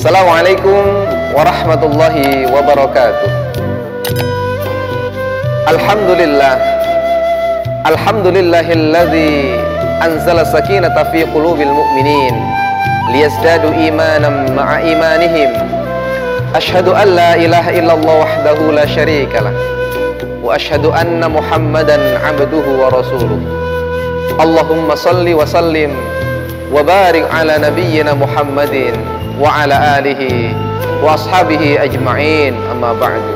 Assalamualaikum warahmatullahi wabarakatuh. Alhamdulillah, alhamdulillahilladzi anzala sakinata fi qulubil mu'minin liyazdadu imanan ma'a imanihim. Ashhadu an la ilaha illallah wahdahu la syarikalah wa ashhadu anna Muhammadan abduhu wa rasuluh. Allahumma salli wa sallim wa barik ala nabiyyina Muhammadin wa ala alihi wa ashabihi ajma'in, amma ba'du.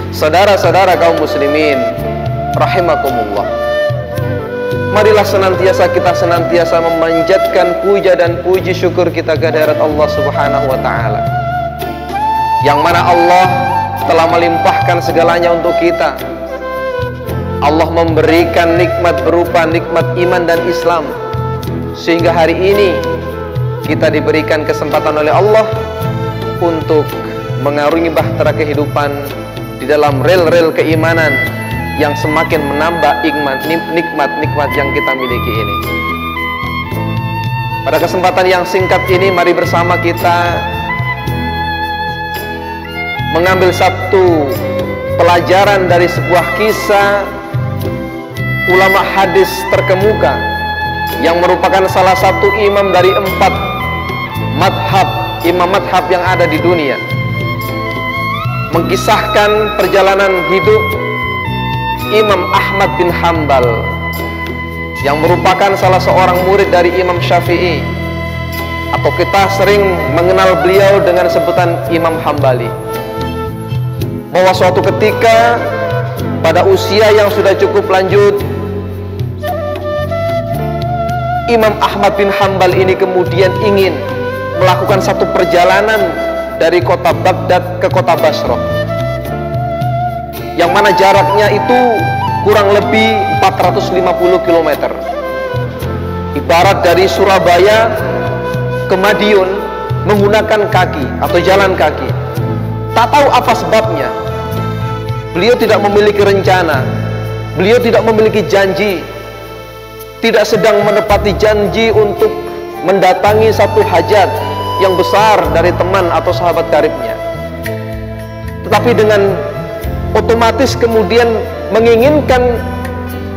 Saudara-saudara kaum muslimin rahimakumullah, marilah kita senantiasa memanjatkan puja dan puji syukur kita kehadirat Allah Subhanahu wa taala, yang mana Allah telah melimpahkan segalanya untuk kita. Allah memberikan nikmat berupa nikmat iman dan Islam, sehingga hari ini kita diberikan kesempatan oleh Allah untuk mengarungi bahtera kehidupan di dalam rel-rel keimanan yang semakin menambah nikmat-nikmat yang kita miliki ini. Pada kesempatan yang singkat ini, mari bersama kita mengambil satu pelajaran dari sebuah kisah ulama hadis terkemuka yang merupakan salah satu imam dari 4 imam madhab yang ada di dunia, mengkisahkan perjalanan hidup Imam Ahmad bin Hanbal yang merupakan salah seorang murid dari Imam Syafi'i, atau kita sering mengenal beliau dengan sebutan Imam Hambali. Bahwa suatu ketika pada usia yang sudah cukup lanjut, Imam Ahmad bin Hanbal ini kemudian ingin melakukan satu perjalanan dari kota Baghdad ke kota Basrah, yang mana jaraknya itu kurang lebih 450 km. Ibarat dari Surabaya ke Madiun menggunakan kaki atau jalan kaki. Tak tahu apa sebabnya, beliau tidak memiliki rencana, beliau tidak memiliki janji, tidak sedang menepati janji untuk mendatangi satu hajat yang besar dari teman atau sahabat karibnya, tetapi dengan otomatis kemudian menginginkan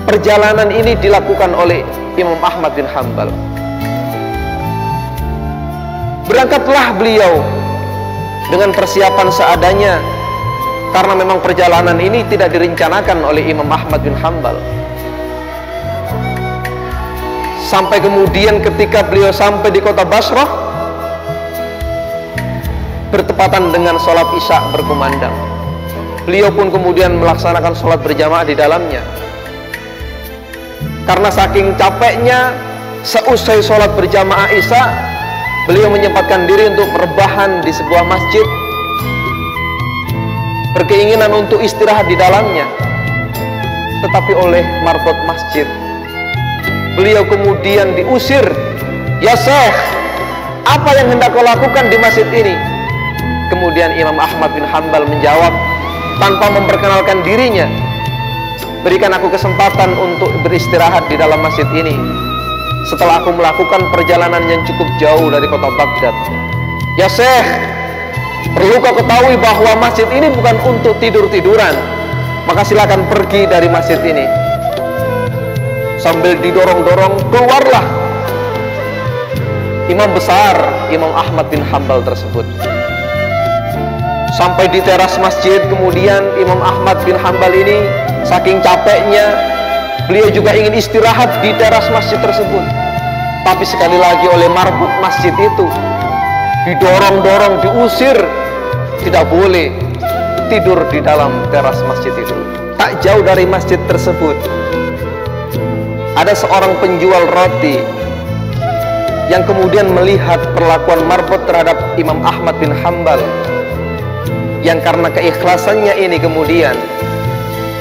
perjalanan ini dilakukan oleh Imam Ahmad bin Hanbal. Berangkatlah beliau dengan persiapan seadanya, karena memang perjalanan ini tidak direncanakan oleh Imam Ahmad bin Hanbal. Sampai kemudian ketika beliau sampai di kota Basrah, bertepatan dengan sholat isya berkumandang, beliau pun kemudian melaksanakan sholat berjamaah di dalamnya. Karena saking capeknya, seusai sholat berjamaah isya, beliau menyempatkan diri untuk rebahan di sebuah masjid, berkeinginan untuk istirahat di dalamnya. Tetapi oleh marbot masjid, beliau kemudian diusir. "Ya Syekh, apa yang hendak kau lakukan di masjid ini?" Kemudian Imam Ahmad bin Hanbal menjawab tanpa memperkenalkan dirinya, "Berikan aku kesempatan untuk beristirahat di dalam masjid ini setelah aku melakukan perjalanan yang cukup jauh dari kota Baghdad." "Ya Syekh, perlu kau ketahui bahwa masjid ini bukan untuk tidur-tiduran, maka silakan pergi dari masjid ini." Sambil didorong-dorong, keluarlah imam besar Imam Ahmad bin Hanbal tersebut. Sampai di teras masjid, kemudian Imam Ahmad bin Hanbal ini saking capeknya, beliau juga ingin istirahat di teras masjid tersebut. Tapi sekali lagi oleh marbot masjid itu, didorong-dorong, diusir, tidak boleh tidur di dalam teras masjid itu. Tak jauh dari masjid tersebut ada seorang penjual roti yang kemudian melihat perlakuan marbot terhadap Imam Ahmad bin Hanbal, yang karena keikhlasannya ini kemudian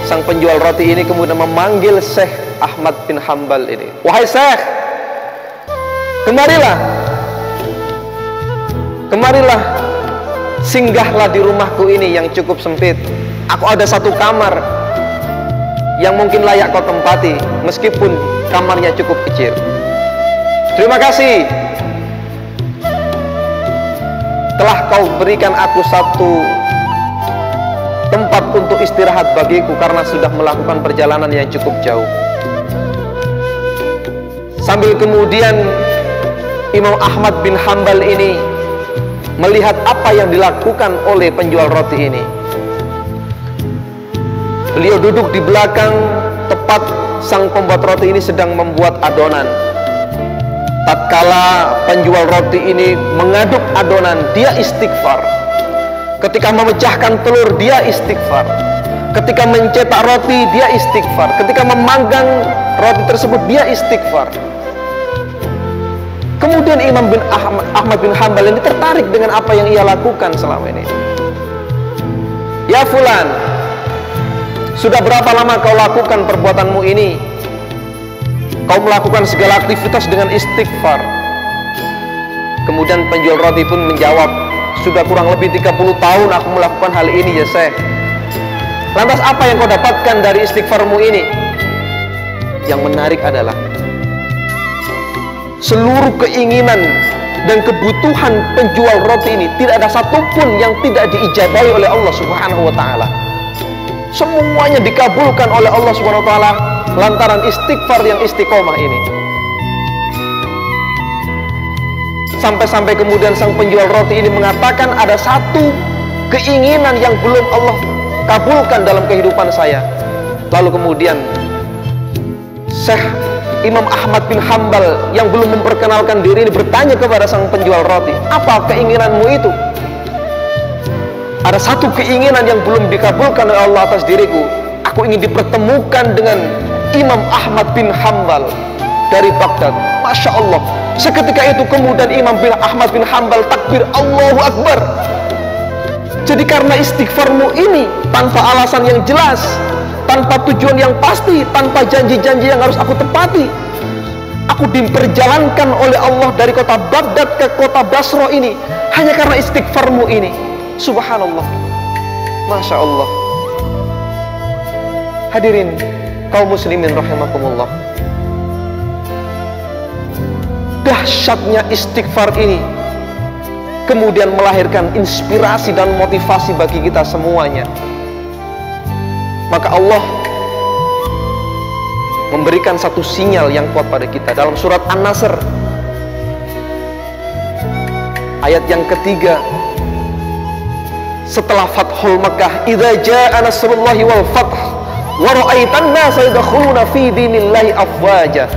sang penjual roti ini kemudian memanggil Syekh Ahmad bin Hanbal ini. "Wahai Syekh, kemarilah, singgahlah di rumahku ini yang cukup sempit. Aku ada satu kamar yang mungkin layak kau tempati, meskipun kamarnya cukup kecil." "Terima kasih." telah kau berikan aku satu tempat untuk istirahat bagiku karena sudah melakukan perjalanan yang cukup jauh. Sambil kemudian Imam Ahmad bin Hanbal ini melihat apa yang dilakukan oleh penjual roti ini. Beliau duduk di belakang, tepat sang pembuat roti ini sedang membuat adonan. Tatkala penjual roti ini mengaduk adonan, dia istighfar. Ketika memecahkan telur, dia istighfar. Ketika mencetak roti, dia istighfar. Ketika memanggang roti tersebut, dia istighfar. Kemudian Imam Ahmad bin Hanbal ini tertarik dengan apa yang ia lakukan selama ini. Ya fulan, sudah berapa lama kau lakukan perbuatanmu ini? Kau melakukan segala aktivitas dengan istighfar. Kemudian penjual roti pun menjawab, sudah kurang lebih 30 tahun aku melakukan hal ini ya Syekh. Lantas apa yang kau dapatkan dari istighfarmu ini? Yang menarik adalah seluruh keinginan dan kebutuhan penjual roti ini tidak ada satupun yang tidak diijabahi oleh Allah Subhanahu wa Ta'ala. Semuanya dikabulkan oleh Allah Subhanahu wa Ta'ala lantaran istighfar yang istiqomah ini. Sampai-sampai kemudian sang penjual roti ini mengatakan, ada satu keinginan yang belum Allah kabulkan dalam kehidupan saya. Lalu kemudian Syekh Imam Ahmad bin Hanbal yang belum memperkenalkan diri ini bertanya kepada sang penjual roti, apa keinginanmu itu? Ada satu keinginan yang belum dikabulkan oleh Allah atas diriku. Aku ingin dipertemukan dengan Imam Ahmad bin Hanbal dari Baghdad. Masya Allah. Seketika itu kemudian Imam Ahmad bin Hanbal takbir Allahu Akbar. Jadi karena istighfarmu ini tanpa alasan yang jelas, tanpa tujuan yang pasti, tanpa janji-janji yang harus aku tepati, aku diperjalankan oleh Allah dari kota Baghdad ke kota Basra ini hanya karena istighfarmu ini. Subhanallah. Masya Allah. Hadirin kaum muslimin rahimakumullah, dahsyatnya istighfar ini kemudian melahirkan inspirasi dan motivasi bagi kita semuanya. Maka Allah memberikan satu sinyal yang kuat pada kita dalam surat An-Nasr ayat yang ketiga. Setelah Fathul Makkah, idza jaa nasrullahi wal fath wa ra'aitan nasa yadkhuluna fi dinillahi afwaja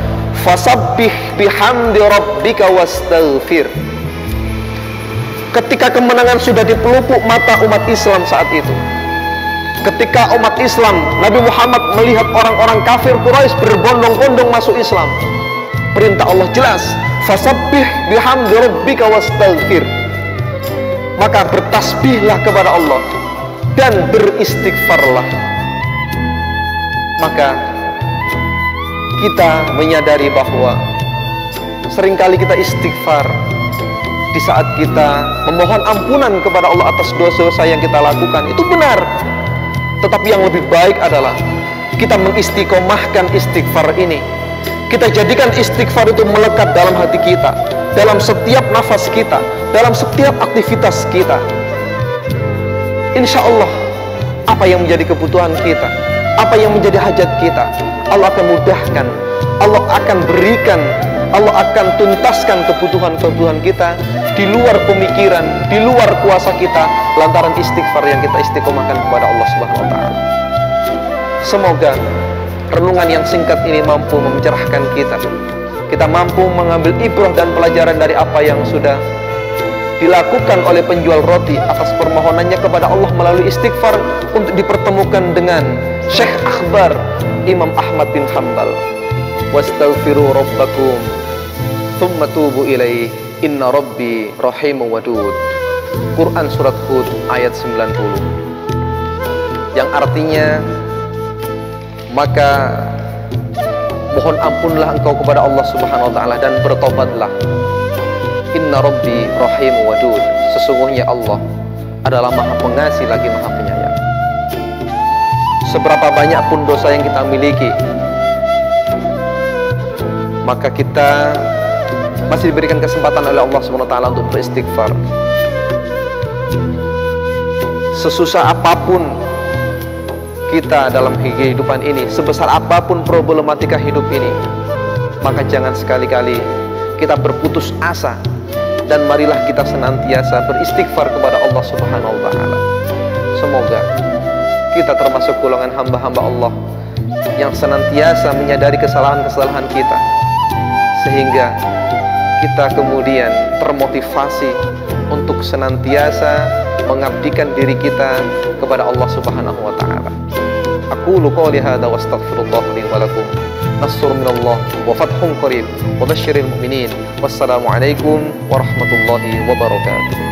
fasabbih bihamdi rabbika wastaghfir. Ketika kemenangan sudah dipelupuk mata umat Islam saat itu, ketika umat Islam, Nabi Muhammad melihat orang-orang kafir Quraisy berbondong-bondong masuk Islam, perintah Allah jelas, fasabbih bihamdi rabbika wastaghfir. Maka bertasbihlah kepada Allah dan beristighfarlah. Maka kita menyadari bahwa seringkali kita istighfar di saat kita memohon ampunan kepada Allah atas dosa-dosa yang kita lakukan, itu benar. Tetapi yang lebih baik adalah kita mengistiqomahkan istighfar ini. Kita jadikan istighfar itu melekat dalam hati kita, dalam setiap nafas kita, dalam setiap aktivitas kita. Insya Allah, apa yang menjadi kebutuhan kita, apa yang menjadi hajat kita, Allah akan mudahkan, Allah akan berikan, Allah akan tuntaskan kebutuhan-kebutuhan kita di luar pemikiran, di luar kuasa kita, lantaran istighfar yang kita istiqomahkan kepada Allah Subhanahu wa Ta'ala. Semoga renungan yang singkat ini mampu mencerahkan kita. Kita mampu mengambil ibrah dan pelajaran dari apa yang sudah dilakukan oleh penjual roti atas permohonannya kepada Allah melalui istighfar untuk dipertemukan dengan Syekh Akbar Imam Ahmad bin Hanbal. Wastaghfiru rabbakum thumma tubu ilaih inna rabbi rahimu wadud. Quran surat Hud ayat 90, yang artinya, maka mohon ampunlah engkau kepada Allah Subhanahu wa Ta'ala dan bertobatlah. Inna rabbi rahimu wadud. Sesungguhnya Allah adalah maha pengasih lagi maha penyayang. Seberapa banyak pun dosa yang kita miliki, maka kita masih diberikan kesempatan oleh Allah Subhanahu wa Ta'ala untuk beristighfar. sesusah apapun kita dalam kehidupan ini, sebesar apapun problematika hidup ini, maka jangan sekali-kali kita berputus asa, dan marilah kita senantiasa beristighfar kepada Allah Subhanahu wa Ta'ala. Semoga kita termasuk golongan hamba-hamba Allah yang senantiasa menyadari kesalahan-kesalahan kita, sehingga kita kemudian termotivasi untuk senantiasa mengabdikan diri kita kepada Allah Subhanahu wa Ta'ala. Aqulu qouli hadza wa astaghfirullah li wa lakum. Nasrun minallah wa fathun qarib wa basyiril mu'minin. Wassalamu alaikum warahmatullahi wabarakatuh.